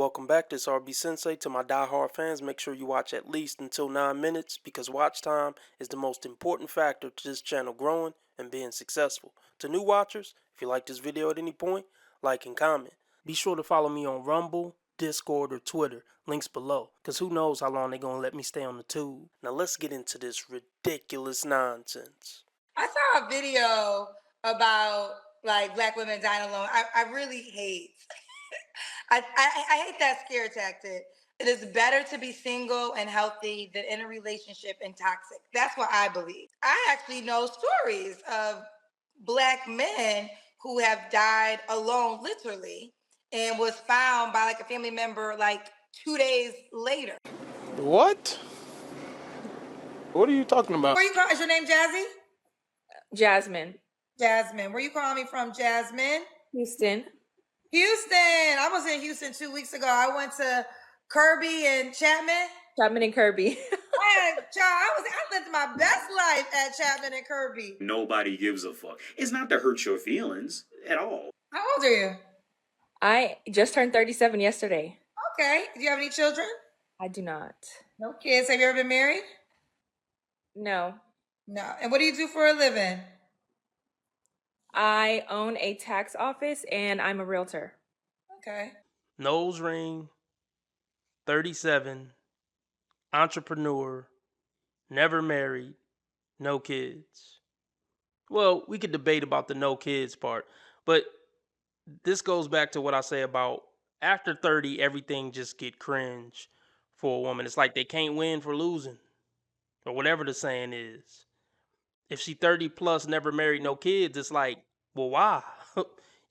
Welcome back, this RB Sensei. To my die-hard fans, make sure you watch at least until 9 minutes because watch time is the most important factor to this channel growing and being successful. To new watchers, if you like this video at any point, like and comment. Be sure to follow me on Rumble, Discord, or Twitter, links below, because who knows how long they're going to let me stay on the tube. Now let's get into this ridiculous nonsense. I saw a video about like black women dying alone. I really hate. I hate that scare tactic. It is better to be single and healthy than in a relationship and toxic. That's what I believe. I actually know stories of black men who have died alone, literally, and was found by like a family member like 2 days later. What? What are you talking about? Where you call? Is your name Jazzy? Jasmine. Jasmine. Where you calling me from, Jasmine? Houston. Houston. I was in Houston 2 weeks ago. I went to Kirby and Chapman. Chapman and Kirby. I lived my best life at Chapman and Kirby. Nobody gives a fuck. It's not to hurt your feelings at all. How old are you? I just turned 37 yesterday. Okay. Do you have any children? I do not. No kids. Have you ever been married? No. No. And what do you do for a living? I own a tax office and I'm a realtor. Okay. Nose ring, 37, entrepreneur, never married, no kids. Well, we could debate about the no kids part, but this goes back to what I say about after 30, everything just get cringe for a woman. It's like they can't win for losing, or whatever the saying is. If she 30 plus, never married, no kids, it's like, well, why?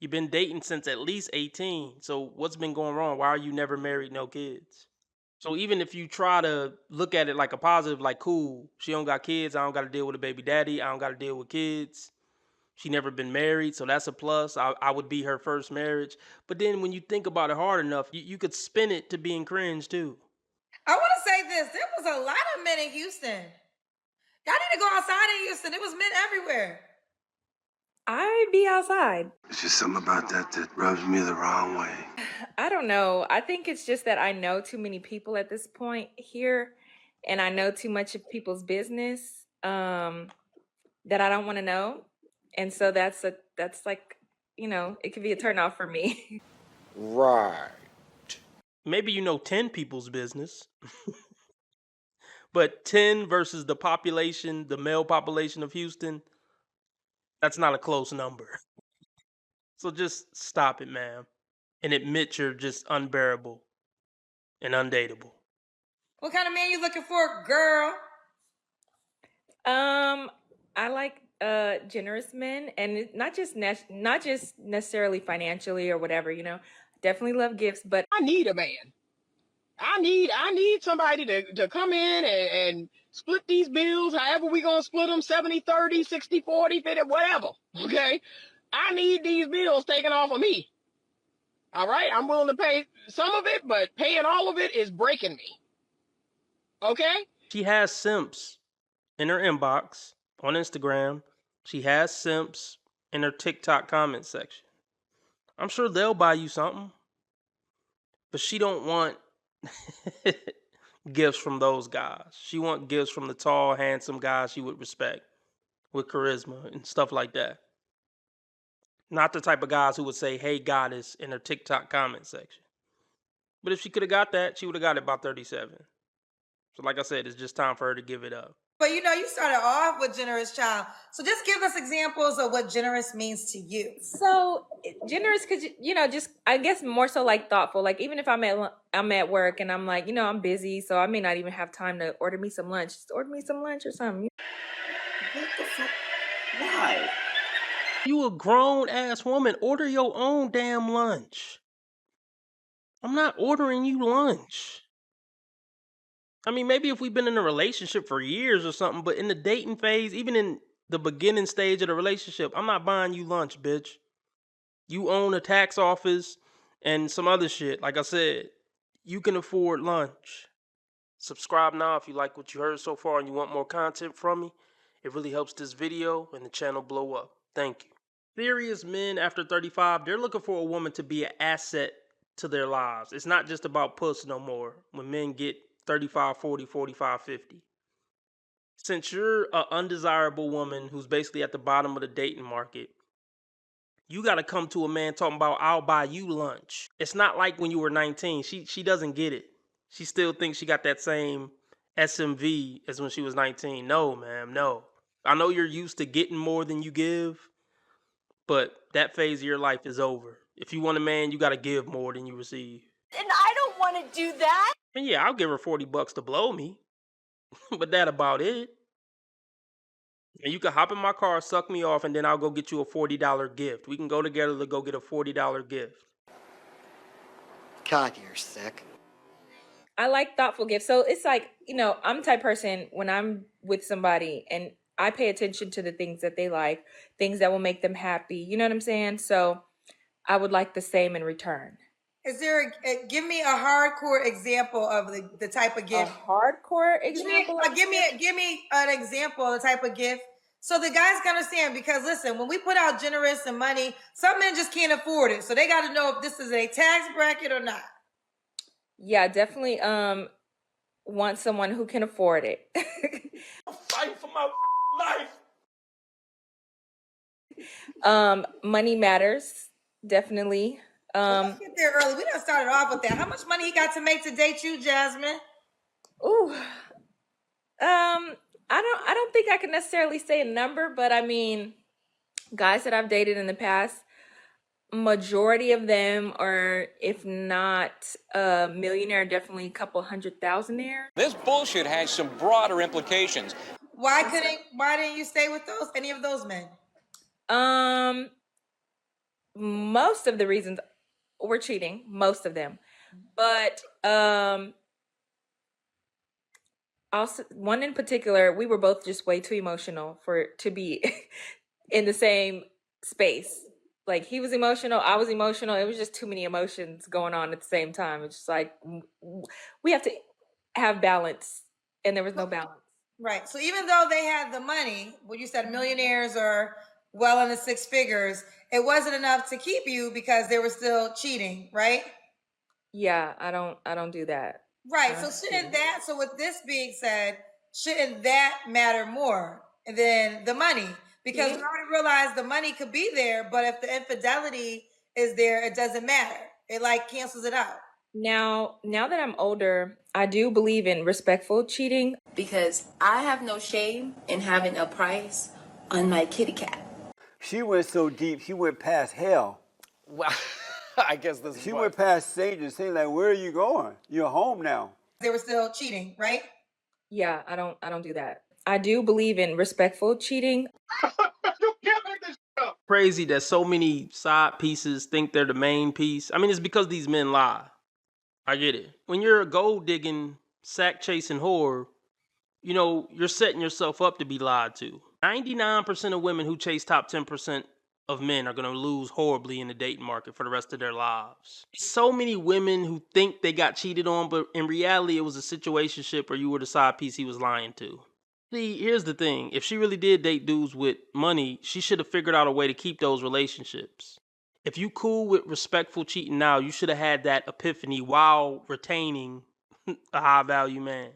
You've been dating since at least 18. So what's been going wrong? Why are you never married, no kids? So even if you try to look at it like a positive, like, cool, she don't got kids, I don't got to deal with a baby daddy, I don't got to deal with kids. She never been married, so that's a plus. I would be her first marriage. But then when you think about it hard enough, you could spin it to being cringe too. I want to say this. There was a lot of men in Houston. Y'all need to go outside in Houston. There was men everywhere. I'd be outside. It's just something about that rubs me the wrong way. I don't know. I think it's just that I know too many people at this point here, and I know too much of people's business that I don't want to know. And so that's like, it could be a turnoff for me. Right. Maybe you know 10 people's business. But 10 versus the population, the male population of Houston, that's not a close number. So just stop it, ma'am. And admit you're just unbearable and undateable. What kind of man you looking for, girl? I like generous men, and not just necessarily financially or whatever, Definitely love gifts, but I need a man. I need somebody to come in and split these bills, however we gonna split them, 70-30, 60-40, 50, whatever. Okay? I need these bills taken off of me. All right? I'm willing to pay some of it, but paying all of it is breaking me. Okay? She has simps in her inbox on Instagram. She has simps in her TikTok comment section. I'm sure they'll buy you something. But she don't want gifts from those guys. She want gifts from the tall, handsome guys she would respect with charisma and stuff like that. Not the type of guys who would say, hey, goddess, in her TikTok comment section. But if she could have got that, she would have got it by 37. So like I said, it's just time for her to give it up. But you started off with generous child. So just give us examples of what generous means to you. So generous could, just, I guess more so like thoughtful. Like even if I'm at work and I'm like, I'm busy, so I may not even have time to order me some lunch. Just order me some lunch or something. What the fuck? Why? You a grown ass woman. Order your own damn lunch. I'm not ordering you lunch. I mean, maybe if we've been in a relationship for years or something, but in the dating phase, even in the beginning stage of the relationship, I'm not buying you lunch, bitch. You own a tax office and some other shit. Like I said, you can afford lunch. Subscribe now if you like what you heard so far and you want more content from me. It really helps this video and the channel blow up. Thank you. Serious men after 35, they're looking for a woman to be an asset to their lives. It's not just about puss no more when men get 35, 40, 45, 50. Since you're an undesirable woman who's basically at the bottom of the dating market, you got to come to a man talking about I'll buy you lunch. It's not like when you were 19. She doesn't get it. She still thinks she got that same SMV as when she was 19. No, ma'am, no. I know you're used to getting more than you give, but that phase of your life is over. If you want a man, you got to give more than you receive. And I don't want to do that. And yeah, I'll give her $40 to blow me, but that about it. And you can hop in my car, suck me off, and then I'll go get you a $40 gift. We can go together to go get a $40 gift. God, you're sick. I like thoughtful gifts. So it's like, I'm the type person when I'm with somebody and I pay attention to the things that they like, things that will make them happy. You know what I'm saying? So I would like the same in return. Is there give me a hardcore example of the type of gift? A hardcore example? Give me an example of the type of gift so the guys can understand, because listen, when we put out generous and money, some men just can't afford it. So they got to know if this is a tax bracket or not. Yeah, definitely want someone who can afford it. Fight for my life. Money matters, definitely. Let's get there early. We done started off with that. How much money he got to make to date you, Jasmine? Ooh. I don't think I can necessarily say a number, but I mean, guys that I've dated in the past, majority of them are, if not a millionaire, definitely a couple $100,000. This bullshit has some broader implications. Why didn't you stay with any of those men? Most of the reasons were cheating, most of them. But also one in particular, we were both just way too emotional to be in the same space. Like, he was emotional, I was emotional. It was just too many emotions going on at the same time. It's just like we have to have balance, and there was no balance. Right. So even though they had the money, what you said, millionaires or well into six figures, it wasn't enough to keep you because they were still cheating, right? Yeah, I don't do that. Right. So with this being said, shouldn't that matter more than the money? Because we already realized the money could be there, but if the infidelity is there, it doesn't matter. It cancels it out. Now that I'm older, I do believe in respectful cheating, Because I have no shame in having a price on my kitty cat. She went so deep, she went past hell. Well, I guess this is She went past Satan, saying like, where are you going? You're home now. They were still cheating, right? Yeah, I don't do that. I do believe in respectful cheating. You can't make this up. Crazy that so many side pieces think they're the main piece. I mean, it's because these men lie. I get it. When you're a gold digging, sack chasing whore, you're setting yourself up to be lied to. 99% of women who chase top 10% of men are going to lose horribly in the dating market for the rest of their lives. So many women who think they got cheated on, but in reality, it was a situationship where you were the side piece he was lying to. See, here's the thing. If she really did date dudes with money, she should have figured out a way to keep those relationships. If you cool with respectful cheating now, you should have had that epiphany while retaining a high value man.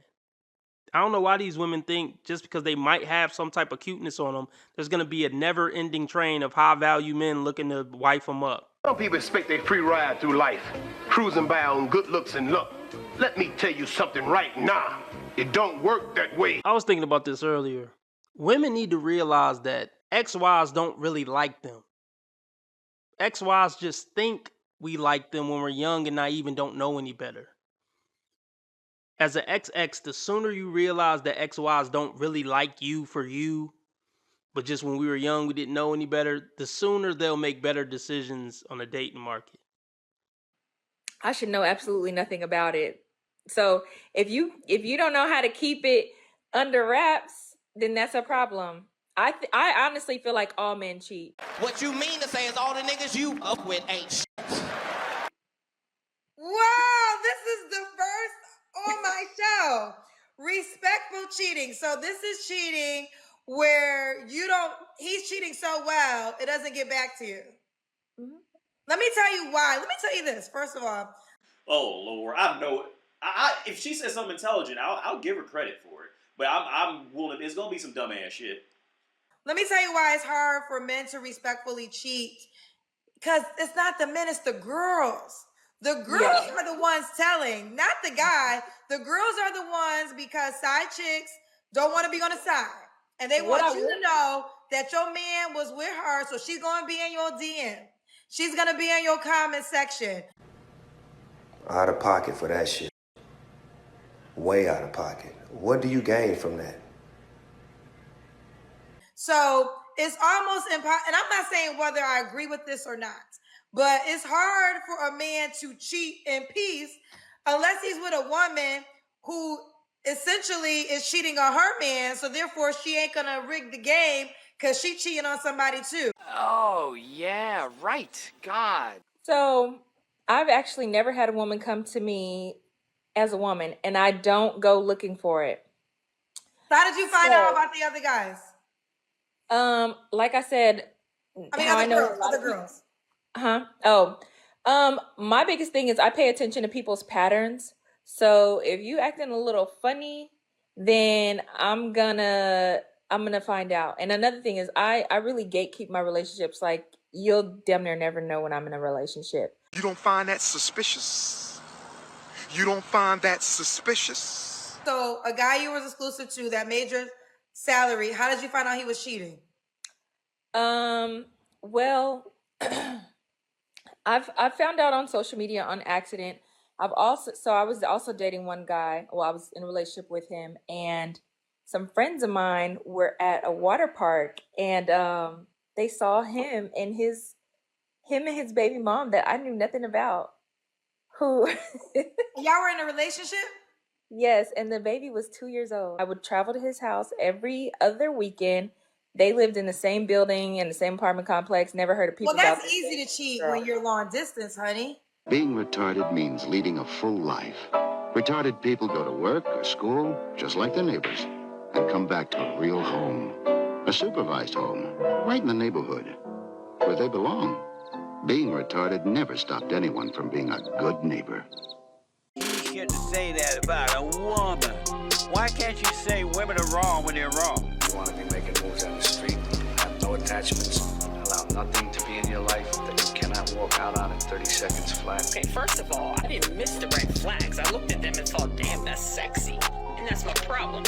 I don't know why these women think just because they might have some type of cuteness on them, there's going to be a never ending train of high value men looking to wife them up. Some people expect a free ride through life, cruising by on good looks and luck. Let me tell you something right now. It don't work that way. I was thinking about this earlier. Women need to realize that ex-wives don't really like them. Ex-wives just think we like them when we're young and naive and don't know any better. As an ex, the sooner you realize that ex-wives don't really like you for you, but just when we were young we didn't know any better, the sooner they'll make better decisions on the dating market. I should know absolutely nothing about it. So if you don't know how to keep it under wraps, then that's a problem. I honestly feel like all men cheat. What you mean to say is all the niggas you up with ain't shit. Wow, this is the first on my show. Respectful cheating. So this is cheating where he's cheating so well, it doesn't get back to you. Mm-hmm. Let me tell you why. Let me tell you this. First of all, Oh Lord, I know. If she says something intelligent, I'll give her credit for it. But I'm willing. It's gonna be some dumbass shit. let me tell you why it's hard for men to respectfully cheat. Because it's not the men, it's the girls. The girls are the ones telling, not the guy. The girls are the ones because side chicks don't want to be on the side. And they want you to know that your man was with her, so she's going to be in your DM. She's going to be in your comment section. Out of pocket for that shit. Way out of pocket. What do you gain from that? So it's almost impossible. And I'm not saying whether I agree with this or not, but it's hard for a man to cheat in peace unless he's with a woman who essentially is cheating on her man. So therefore, she ain't going to rig the game because she cheating on somebody too. Oh, yeah, right. God. So I've actually never had a woman come to me as a woman, and I don't go looking for it. So how did you find out about the other guys? Like I said, other girls. My biggest thing is I pay attention to people's patterns. So if you acting a little funny, then I'm gonna find out. And another thing is I really gatekeep my relationships. Like, you'll damn near never know when I'm in a relationship. You don't find that suspicious? You don't find that suspicious? So a guy you was exclusive to that made your salary, how did you find out he was cheating? Well, I found out on social media on accident. I was also dating one guy. Well, I was in a relationship with him, and some friends of mine were at a water park, and they saw him and his baby mom that I knew nothing about. Who y'all were in a relationship? Yes, and the baby was 2 years old. I would travel to his house every other weekend. They lived in the same building, in the same apartment complex. Never heard of people. Well, that's easy to cheat when you're long distance, honey. Being retarded means leading a full life. Retarded people go to work or school, just like their neighbors, and come back to a real home. A supervised home, right in the neighborhood, where they belong. Being retarded never stopped anyone from being a good neighbor. You shouldn't say that about a woman. Why can't you say women are wrong when they're wrong? You want to be making moves on the street, have no attachments, allow nothing to be in your life that you cannot walk out on in 30 seconds flat. Okay, first of all, I didn't miss the red flags. I looked at them and thought, damn, that's sexy. And that's my problem.